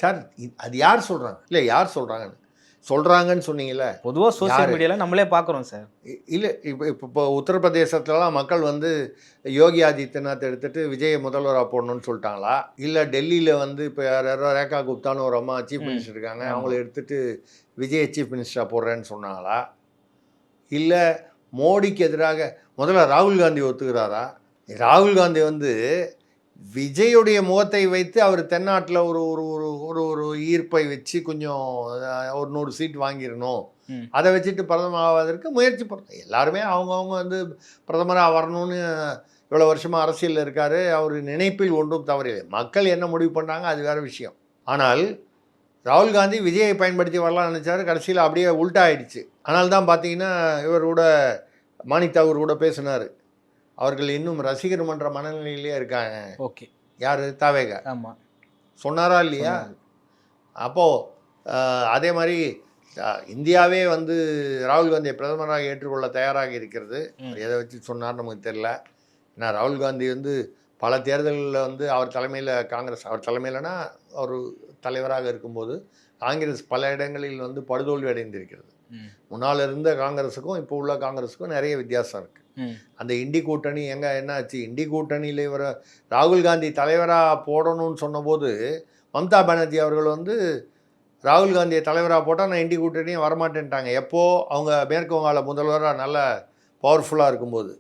சார் அது யார் சொல்கிறாங்க? இல்லை யார் சொல்கிறாங்கன்னு சொன்னீங்களே, பொதுவாக சோசியல் மீடியாவில் நம்மளே பார்க்குறோம் சார். இல்லை இப்போ உத்தரப்பிரதேசத்துலலாம் மக்கள் வந்து யோகி ஆதித்யநாத் எடுத்துகிட்டு விஜயை முதல்வராக போடணும்னு சொல்லிட்டாங்களா? இல்லை டெல்லியில் வந்து இப்போ யாரோ ரேகா குப்தான்னு ஒரு அம்மா சீஃப் மினிஸ்டர் இருக்காங்க, அவங்கள எடுத்துகிட்டு விஜயை சீஃப் மினிஸ்டராக போடுறேன்னு சொன்னாங்களா? இல்லை மோடிக்கு எதிராக முதல்ல ராகுல் காந்தி ஒத்துக்கிறாரா? ராகுல் காந்தி வந்து விஜயுடைய முகத்தை வைத்து அவர் தென்னாட்டில் ஒரு ஒரு ஒரு ஒரு ஒரு ஈர்ப்பை வச்சு கொஞ்சம் ஒரு 100 சீட் வாங்கிடணும், அதை வச்சுட்டு பிரதமர் ஆவதற்கு முயற்சி பண்ண எல்லாருமே அவங்கவுங்க வந்து பிரதமராக வரணும்னு இவ்வளோ வருஷமாக அரசியலில் இருக்கார். அவர் நினைப்பில் ஒன்றும் தவறில்லை. மக்கள் என்ன முடிவு பண்ணாங்க அது வேறு விஷயம். ஆனால் ராகுல் காந்தி விஜயை பயன்படுத்தி வரலாம்னு நினச்சாரு, கடைசியில் அப்படியே உல்ட்டா ஆயிடுச்சு. ஆனால் தான் பார்த்தீங்கன்னா இவர் கூட மாணிக் தாகூர் கூட பேசினார், அவர்கள் இன்னும் ரசிகர் மன்ற மனநிலையிலே இருக்காங்க. ஓகே, யார்? தாவேகா. ஆமாம், சொன்னாரா இல்லையா? அப்போது அதே மாதிரி இந்தியாவே வந்து ராகுல் காந்தியை பிரதமராக ஏற்றுக்கொள்ள தயாராக இருக்கிறது. எதை வச்சு சொன்னார் நமக்கு தெரியல. ஏன்னா ராகுல் காந்தி வந்து பல தேர்தல்களில் வந்து அவர் தலைமையில் காங்கிரஸ், அவர் தலைமையிலனா அவர் தலைவராக இருக்கும்போது காங்கிரஸ் பல இடங்களில் வந்து படுதோல்வி அடைந்திருக்கிறது. முன்னால் இருந்த காங்கிரஸுக்கும் இப்போ உள்ள காங்கிரஸுக்கும் நிறைய வித்தியாசம் இருக்குது. அந்த இண்டி கூட்டணி என்ன ஆச்சு? இண்டி கூட்டணியில் இவரை ராகுல் காந்தி தலைவராக போடணும்னு சொன்னபோது மம்தா பானர்ஜி அவர்கள் வந்து ராகுல் காந்தியை தலைவராக போட்டால் நான் இண்டி கூட்டணியும் வரமாட்டேன்ட்டாங்க. எப்போது அவங்க மேற்கு வங்காள முதல்வராக நல்ல பவர்ஃபுல்லாக இருக்கும்போது.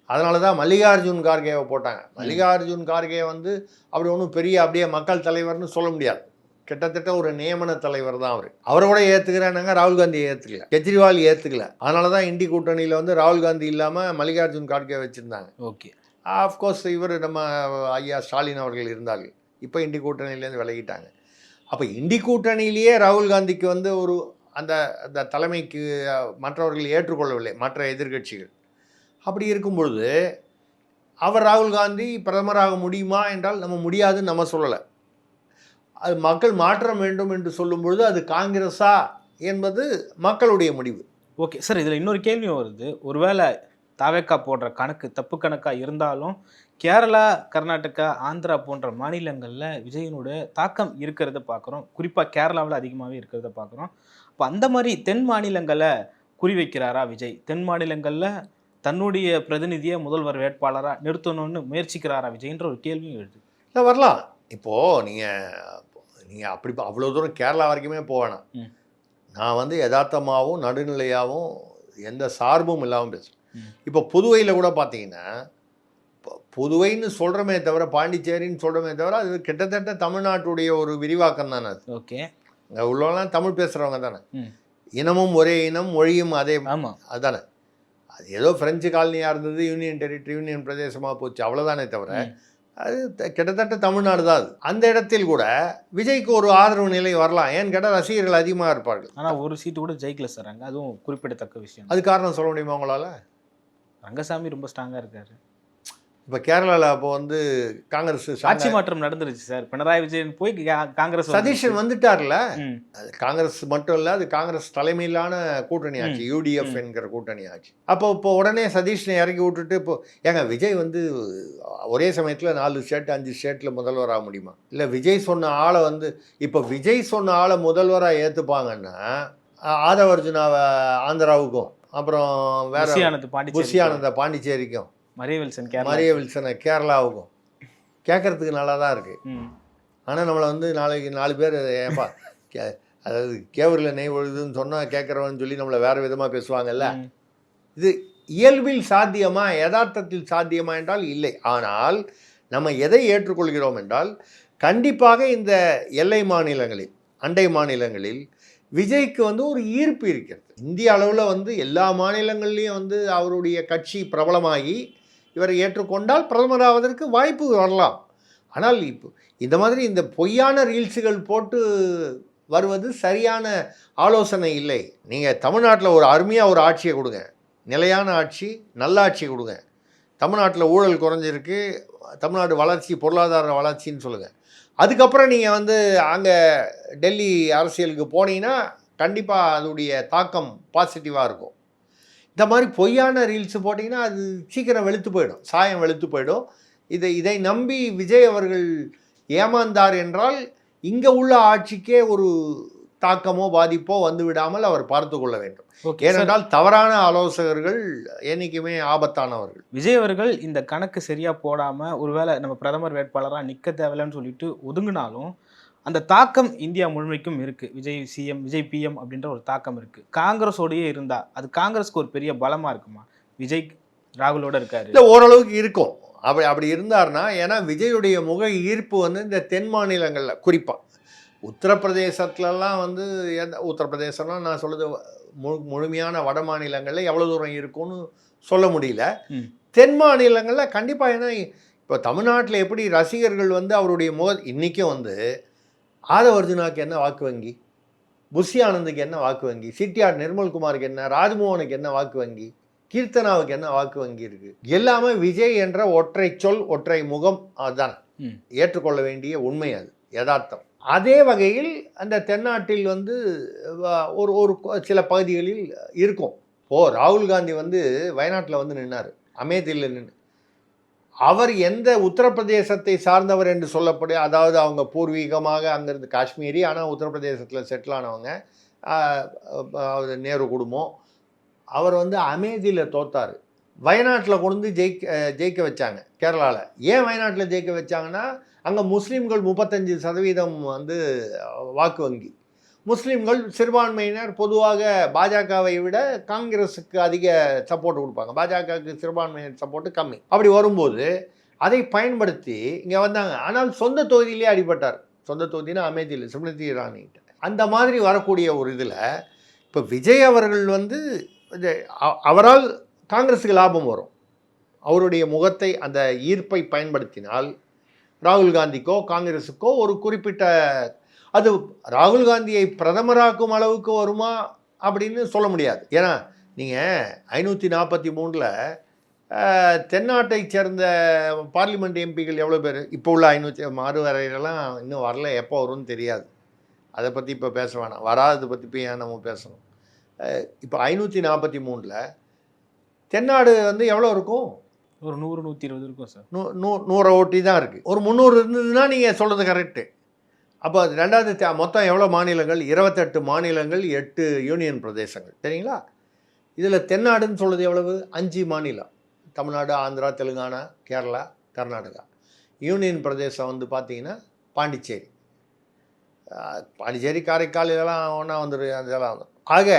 அதனால தான் மல்லிகார்ஜுன் கார்கேவை போட்டாங்க. மல்லிகார்ஜுன் கார்கே வந்து அப்படி ஒன்றும் பெரிய அப்படியே மக்கள் தலைவர்னு சொல்ல முடியாது, கிட்டத்தட்ட ஒரு நியமன தலைவர் தான் அவர். அவரை கூட ஏற்றுக்கிறானாங்க, ராகுல் காந்தியை ஏற்றுக்கல, கெஜ்ரிவால் ஏற்றுக்கல. அதனால தான் இண்டி கூட்டணியில் வந்து ராகுல் காந்தி இல்லாமல் மல்லிகார்ஜுன் கார்கே வச்சுருந்தாங்க. ஓகே, ஆஃப்கோர்ஸ் இவர் நம்ம ஐயா ஸ்டாலின் அவர்கள் இருந்தார்கள். இப்போ இண்டி கூட்டணியிலேருந்து விலகிட்டாங்க. அப்போ இண்டி கூட்டணியிலேயே ராகுல் காந்திக்கு வந்து ஒரு அந்த தலைமைக்கு மற்றவர்கள் ஏற்றுக்கொள்ளவில்லை, மற்ற எதிர்கட்சிகள். அப்படி இருக்கும் பொழுது அவர் ராகுல் காந்தி பிரதமராக முடியுமா என்றால் நம்ம முடியாதுன்னு நம்ம சொல்லலை. அது மக்கள் மாற்றம் வேண்டும் என்று சொல்லும் பொழுது அது காங்கிரஸா என்பது மக்களுடைய முடிவு. ஓகே சார், இதில் இன்னொரு கேள்வி வருது. ஒருவேளை தாவேக்கா போடுற கணக்கு தப்பு கணக்காக இருந்தாலும் கேரளா, கர்நாடகா, ஆந்திரா போன்ற மாநிலங்களில் விஜயனுடைய தாக்கம் இருக்கிறத பார்க்குறோம். குறிப்பாக கேரளாவில் அதிகமாகவே இருக்கிறத பார்க்குறோம். அப்போ அந்த மாதிரி தென் மாநிலங்களை குறிவைக்கிறாரா விஜய்? தென் மாநிலங்களில் தன்னுடைய பிரதிநிதியை முதல்வர் வேட்பாளராக நிறுத்தணும்னு முயற்சிக்கிறாரா விஜய்ன்ற ஒரு கேள்வியும் எழுது. இல்லை, வரலாம். இப்போது நீங்கள் அப்படி அவ்வளோ தூரம் கேரளா வரைக்குமே போவேணாம். நான் வந்து யதார்த்தமாகவும் நடுநிலையாகவும் எந்த சார்பும் இல்லாமல் பேசுகிறேன். இப்போ புதுவையில் கூட பார்த்தீங்கன்னா, புதுவைன்னு சொல்கிறோமே தவிர, பாண்டிச்சேரின்னு சொல்கிறோமே தவிர, அது கிட்டத்தட்ட தமிழ்நாட்டுடைய ஒரு விரிவாக்கம் தானே அது. ஓகே, அங்கே உள்ளவங்களாம் தமிழ் பேசுகிறவங்க தானே. இனமும் ஒரே இனம், மொழியும் அதே. ஆமாம், அதுதானே. அது ஏதோ ஃப்ரெஞ்சு காலனியாக இருந்தது, யூனியன் டெரிட்டரி, யூனியன் பிரதேசமாக போச்சு, அவ்வளோதானே தவிர அது கிட்டத்தட்ட தமிழ்நாடு தான். அது அந்த இடத்தில் கூட விஜய்க்கு ஒரு ஆதரவு நிலை வரலாம். ஏன்னு கேட்டால் ரசிகர்கள் அதிகமாக இருப்பார்கள். ஆனால் ஒரு சீட்டு கூட ஜெயிக்கல சார் அங்கே, அதுவும் குறிப்பிடத்தக்க விஷயம். அது காரணம் சொல்ல முடியுமா உங்களால்? ரங்கசாமி ரொம்ப ஸ்ட்ராங்காக இருக்காரு. இப்போ கேரளாவில் அப்போ வந்து காங்கிரஸ் ஆட்சி மாற்றம் நடந்துருச்சு சார். பினராயி விஜயன் போய் காங்கிரஸ் சதீஷன் வந்துட்டார்ல. அது காங்கிரஸ் மட்டும் இல்லை, அது காங்கிரஸ் தலைமையிலான கூட்டணி ஆச்சு, UDF என்கிற கூட்டணி ஆச்சு. அப்போ இப்போ உடனே சதீஷனை இறக்கி விட்டுட்டு இப்போ ஏங்க விஜய் வந்து ஒரே சமயத்தில் 4 ஸ்டேட் 5 ஸ்டேட்டில் முதல்வராக முடியுமா? இல்லை, விஜய் சொன்ன ஆளை வந்து இப்போ விஜய் சொன்ன ஆளை முதல்வராக ஏற்றுப்பாங்கன்னா ஆதவர்ஜுனாவை ஆந்திராவுக்கும், அப்புறம் வேற புஷியானந்த பாண்டிச்சேரிக்கும், மரிய வில்சனை கேரளாவுக்கும் கேட்கறதுக்கு நல்லா தான் இருக்குது. ஆனால் நம்மளை வந்து நாளைக்கு 4 பேர் ஏப்பா அதாவது கேவரில் நெய் ஒழுதுன்னு சொன்னால் கேட்குறவன்னு சொல்லி நம்மளை வேறு விதமாக பேசுவாங்கல்ல. இது இயல்பில் சாத்தியமா, யதார்த்தத்தில் சாத்தியமா என்றால் இல்லை. ஆனால் நம்ம எதை ஏற்றுக்கொள்கிறோம் என்றால், கண்டிப்பாக இந்த எல்லை மாநிலங்களில், அண்டை மாநிலங்களில் விஜய்க்கு வந்து ஒரு ஈர்ப்பு இருக்கிறது. இந்திய அளவில் வந்து எல்லா மாநிலங்கள்லேயும் வந்து அவருடைய கட்சி பிரபலமாகி இவரை ஏற்றுக்கொண்டால் பிரதமராவதற்கு வாய்ப்பு வரலாம். ஆனால் இப்போ இந்த மாதிரி இந்த பொய்யான ரீல்ஸுகள் போட்டு வருவது சரியான ஆலோசனை இல்லை. நீங்கள் தமிழ்நாட்டில் ஒரு அருமையாக ஒரு ஆட்சியை கொடுங்க, நிலையான ஆட்சி, நல்ல ஆட்சி கொடுங்க. தமிழ்நாட்டில் ஊழல் குறைஞ்சிருக்கு, தமிழ்நாடு வளர்ச்சி, பொருளாதார வளர்ச்சின்னு சொல்லுங்கள். அதுக்கப்புறம் நீங்கள் வந்து அங்கே டெல்லி அரசியலுக்கு போனீங்கன்னா கண்டிப்பாக அதோடைய தாக்கம் பாசிட்டிவாக இருக்கும். இந்த மாதிரி பொய்யான ரீல்ஸு போட்டிங்கன்னா அது சீக்கிரம் வெளுத்து போயிடும், சாயம் வெளுத்து போயிடும். இதை நம்பி விஜய் அவர்கள் ஏமாந்தார் என்றால் இங்கே உள்ள ஆட்சிக்கே ஒரு தாக்கமோ பாதிப்போ வந்து விடாமல் அவர் பார்த்து கொள்ள வேண்டும். ஏனென்றால் தவறான ஆலோசகர்கள் என்றைக்குமே ஆபத்தானவர்கள். விஜய் அவர்கள் இந்த கணக்கு சரியாக போடாமல் ஒருவேளை நம்ம பிரதமர் வேட்பாளராக நிற்க தேவையில்லைன்னு சொல்லிட்டு ஒதுங்கினாலும் அந்த தாக்கம் இந்தியா முழுமைக்கும் இருக்குது. விஜய் சிஎம், விஜய் பிஎம் அப்படின்ற ஒரு தாக்கம் இருக்குது. காங்கிரஸோடையே இருந்தால் அது காங்கிரஸுக்கு ஒரு பெரிய பலமாக இருக்குமா? விஜய் ராகுலோடு இருக்காரு, இல்லை ஓரளவுக்கு இருக்கும். அப்படி அப்படி இருந்தார்னா, ஏன்னா விஜயுடைய முக ஈர்ப்பு வந்து இந்த தென் மாநிலங்களில் குறிப்பாக உத்தரப்பிரதேசத்துலலாம் வந்து உத்தரப்பிரதேசம்லாம் நான் சொல்லுது முழுமையான வட மாநிலங்களில் எவ்வளோ தூரம் இருக்கும்னு சொல்ல முடியல. தென் மாநிலங்களில் கண்டிப்பாக, ஏன்னா இப்போ தமிழ்நாட்டில் எப்படி ரசிகர்கள் வந்து அவருடைய இன்றைக்கும் வந்து ஆதவர்ஜுனாவுக்கு என்ன வாக்கு வங்கி, புஷி ஆனந்துக்கு என்ன வாக்கு வங்கி, சிடிஆர் நிர்மல்குமாருக்கு என்ன, ராஜ்மோகனுக்கு என்ன வாக்கு வங்கி, கீர்த்தனாவுக்கு என்ன வாக்கு வங்கி இருக்கு? எல்லாமே விஜய் என்ற ஒற்றை சொல் ஒற்றை முகம். அதுதான் ஏற்றுக்கொள்ள வேண்டிய உண்மை, அது யதார்த்தம். அதே வகையில் அந்த தென்னாட்டில் வந்து ஒரு ஒரு சில பகுதிகளில் இருக்கும். ராகுல் காந்தி வந்து வயநாட்டில் வந்து நின்னார், அமேதியில் நின்று. அவர் எந்த உத்தரப்பிரதேசத்தை சார்ந்தவர் என்று சொல்லப்படும், அதாவது அவங்க பூர்வீகமாக அங்கேருந்து காஷ்மீரி, ஆனால் உத்தரப்பிரதேசத்தில் செட்டில் ஆனவங்க, நேரு குடும்பம். அவர் வந்து அமேதியில் தோத்தார். வயநாட்டில் கொண்டு ஜெயிக்க வச்சாங்க கேரளாவில். ஏன் வயநாட்டில் ஜெயிக்க வச்சாங்கன்னா, அங்கே முஸ்லீம்கள் 35% வந்து வாக்கு வங்கி. முஸ்லீம்கள் சிறுபான்மையினர் பொதுவாக பாஜகவை விட காங்கிரஸுக்கு அதிக சப்போர்ட் கொடுப்பாங்க, பாஜகவுக்கு சிறுபான்மையினர் சப்போர்ட்டு கம்மி. அப்படி வரும்போது அதை பயன்படுத்தி இங்கே வந்தாங்க. ஆனால் சொந்த தொகுதியிலே அடிபட்டார். சொந்த தொகுதினா அமேதியில் ஸ்மிருதி இரானிகிட்ட. அந்த மாதிரி வரக்கூடிய ஒரு இதில் இப்போ விஜய் அவர்கள் வந்து அவரால் காங்கிரஸுக்கு லாபம் வரும். அவருடைய முகத்தை, அந்த ஈர்ப்பை பயன்படுத்தினால் ராகுல் காந்திக்கோ காங்கிரஸுக்கோ ஒரு குறிப்பிட்ட, அது ராகுல் காந்தியை பிரதமராக்கும் அளவுக்கு வருமா அப்படின்னு சொல்ல முடியாது. ஏன்னா நீங்கள் 543 தென்னாட்டை சேர்ந்த பார்லிமெண்ட் எம்பிகள் எவ்வளோ பேர்? இப்போ உள்ள 506 வரையிலலாம் இன்னும் வரல, எப்போ வரும்னு தெரியாது. அதை பற்றி இப்போ பேச வேணாம், வராததை பற்றி இப்போ ஏன் நம்ம பேசணும்? இப்போ 543 தென்னாடு வந்து எவ்வளோ இருக்கும்? ஒரு 100-120 இருக்கும் சார். 100 ஓட்டி தான் இருக்குது. ஒரு 300 இருந்ததுன்னா நீங்கள் சொல்கிறது கரெக்டு. அப்போ அது ரெண்டாவது மொத்தம் எவ்வளோ மாநிலங்கள்? 28 மாநிலங்கள், 8 யூனியன் பிரதேசங்கள், சரிங்களா? இதில் தென்னாடுன்னு சொல்கிறது எவ்வளவு? 5 மாநிலம்: தமிழ்நாடு, ஆந்திரா, தெலுங்கானா, கேரளா, கர்நாடகா. யூனியன் பிரதேசம் வந்து பார்த்திங்கன்னா பாண்டிச்சேரி, காரைக்கால், இதெல்லாம் ஒன்றா வந்துடும், அதெல்லாம் வந்துடும். ஆக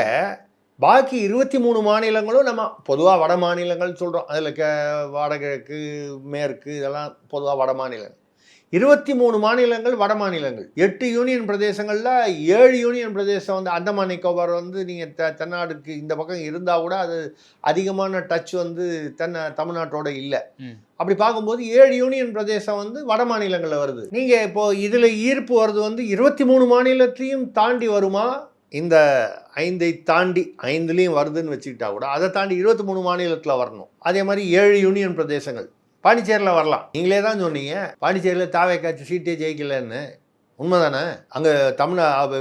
பாக்கி 23 மாநிலங்களும் நம்ம பொதுவாக வட மாநிலங்கள் சொல்கிறோம். அதில் வடகிழக்கு, மேற்கு, இதெல்லாம் பொதுவாக வட மாநிலங்கள். 23 மாநிலங்கள் வட மாநிலங்கள். 8 யூனியன் பிரதேசங்களில் 7 யூனியன் பிரதேசம் வந்து அந்தமான் நிக்கோபார் வந்து நீங்கள் தென்னாடுக்கு இந்த பக்கம் இருந்தால் கூட அது அதிகமான டச் வந்து தமிழ்நாட்டோட இல்லை. அப்படி பார்க்கும்போது 7 யூனியன் பிரதேசம் வந்து வட மாநிலங்களில் வருது. நீங்கள் இப்போது இதில் ஈர்ப்பு வருது வந்து 23 மாநிலத்தையும் தாண்டி வருமா? இந்த 5ஐ தாண்டி 5லேயும் வருதுன்னு வச்சுக்கிட்டா கூட அதை தாண்டி 23 மாநிலத்தில் வரணும். அதே மாதிரி 7 யூனியன் பிரதேசங்கள். பாண்டிச்சேரியில் வரலாம். நீங்களே தான் சொன்னீங்க பாண்டிச்சேரியில் தாவேக்காட்சி சீட்டே ஜெயிக்கலன்னு. உண்மைதானே? அங்கே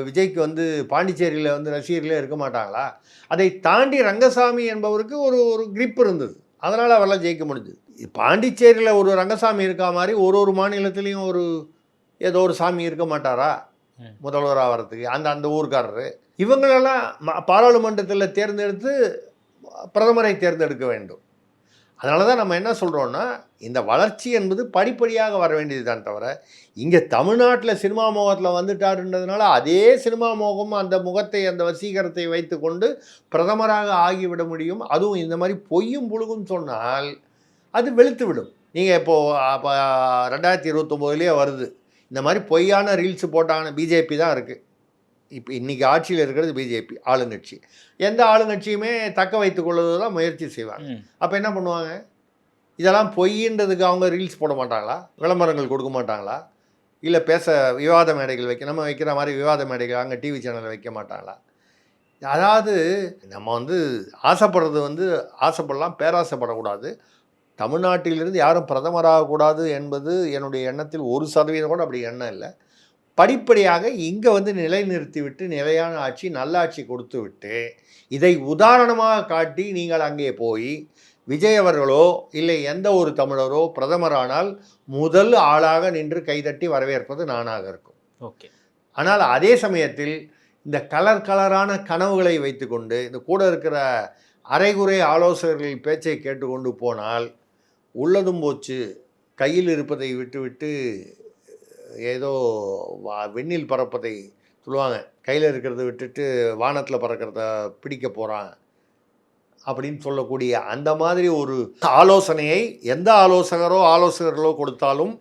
விஜய்க்கு வந்து பாண்டிச்சேரியில் வந்து ரசிகர்களே இருக்க மாட்டாங்களா? அதை தாண்டி ரங்கசாமி என்பவருக்கு ஒரு கிரிப் இருந்தது, அதனால் அவரெல்லாம் ஜெயிக்க முடிஞ்சுது. பாண்டிச்சேரியில் ஒரு ரங்கசாமி இருக்கா மாதிரி ஒரு மாநிலத்திலையும் ஏதோ ஒரு சாமி இருக்க மாட்டாரா முதல்வராக வர்றதுக்கு? அந்த ஊர்க்காரரு இவங்களெல்லாம் பாராளுமன்றத்தில் தேர்ந்தெடுத்து பிரதமரை தேர்ந்தெடுக்க வேண்டும். அதனால தான் நம்ம என்ன சொல்கிறோன்னா, இந்த வளர்ச்சி என்பது படிப்படியாக வர வேண்டியது தான் தவிர, இங்கே தமிழ்நாட்டில் சினிமா மோகத்தில் வந்துட்டாருன்றதுனால அதே சினிமா மோகம், அந்த முகத்தை, அந்த வசீகரத்தை வைத்து கொண்டு பிரதமராக ஆகிவிட முடியும். அதுவும் இந்த மாதிரி பொய்யும் புழுகும் சொன்னால் அது வெளுத்து விடும். நீங்கள் இப்போது 2029 வருது, இந்த மாதிரி பொய்யான ரீல்ஸு போட்டாங்கன்னு பிஜேபி தான் இருக்குது. இப்போ இன்றைக்கி ஆட்சியில் இருக்கிறது பிஜேபி ஆளுங்கட்சி. எந்த ஆளுங்கட்சியுமே தக்க வைத்துக் கொள்வது தான் முயற்சி செய்வாங்க. அப்போ என்ன பண்ணுவாங்க? இதெல்லாம் பொய்ன்றதுக்கு அவங்க ரீல்ஸ் போட மாட்டாங்களா? விளம்பரங்கள் கொடுக்க மாட்டாங்களா? இல்லை விவாத மேடைகள் நம்ம வைக்கிற மாதிரி விவாத மேடைகள் அங்கே டிவி சேனலில் வைக்க மாட்டாங்களா? அதாவது நம்ம வந்து ஆசைப்படுறது வந்து ஆசைப்படலாம், பேராசைப்படக்கூடாது. தமிழ்நாட்டிலிருந்து யாரும் பிரதமராகக்கூடாது என்பது என்னுடைய எண்ணத்தில் 1% கூட அப்படி எண்ணம் இல்லை. படிப்படியாக இங்கே வந்து நிலைநிறுத்திவிட்டு நிலையான ஆட்சி, நல்லாட்சி கொடுத்து விட்டு இதை உதாரணமாக காட்டி நீங்கள் அங்கே போய் விஜய் அவர்களோ இல்லை எந்த ஒரு தமிழரோ பிரதமரானால் முதல் ஆளாக நின்று கைதட்டி வரவேற்பது நானாக இருக்கும். ஓகே. ஆனால் அதே சமயத்தில் இந்த கலரான கனவுகளை வைத்துக்கொண்டு இந்த கூட இருக்கிற அரைகுறை ஆலோசகர்கள் பேச்சை கேட்டுக்கொண்டு போனால் உள்ளதும் போச்சு, கையில் இருப்பதை விட்டுவிட்டு ஏதோ வெண்ணில் பறப்பதை சொல்லுவாங்க, கையில் இருக்கிறத விட்டுட்டு வானத்தில் பறக்கிறத பிடிக்க போகிறான் அப்படின்னு சொல்லக்கூடிய அந்த மாதிரி ஒரு ஆலோசனையை எந்த ஆலோசகர்களோ கொடுத்தாலும்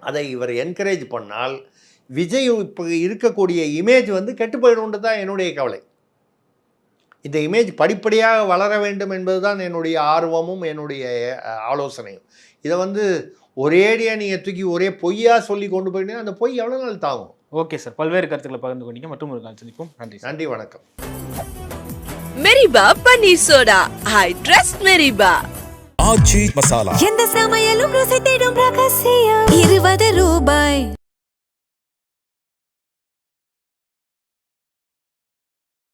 அதை இவர் என்கரேஜ் பண்ணால் விஜய் இப்போ இருக்கக்கூடிய இமேஜ் வந்து கெட்டு போயிடும்னு தான் என்னுடைய கவலை. இந்த இமேஜ் படிப்படியாக வளர வேண்டும் என்பது தான் என்னுடைய ஆர்வமும் என்னுடைய ஆலோசனையும். இதை வந்து ஒரேடியாக நீங்கள் தூக்கி ஒரே பொய்யா சொல்லி கொண்டு போயிட்டீங்கன்னா அந்த பொய் எவ்வளோ நாள் தாகும்? ஓகே சார், பல்வேறு கருத்துக்களை பகிர்ந்து கொண்டீங்க. மற்றும் ஒரு கால் சந்திப்போம். நன்றி. நன்றி, வணக்கம். மெரிபா பன்னீர் சோடா, ஐ ட்ரஸ்ட் மெரிபா. ஆச்சி மசாலா. எந்த சமையலும் ருசி தேடும் ரகசியம் 20 ரூபாய்.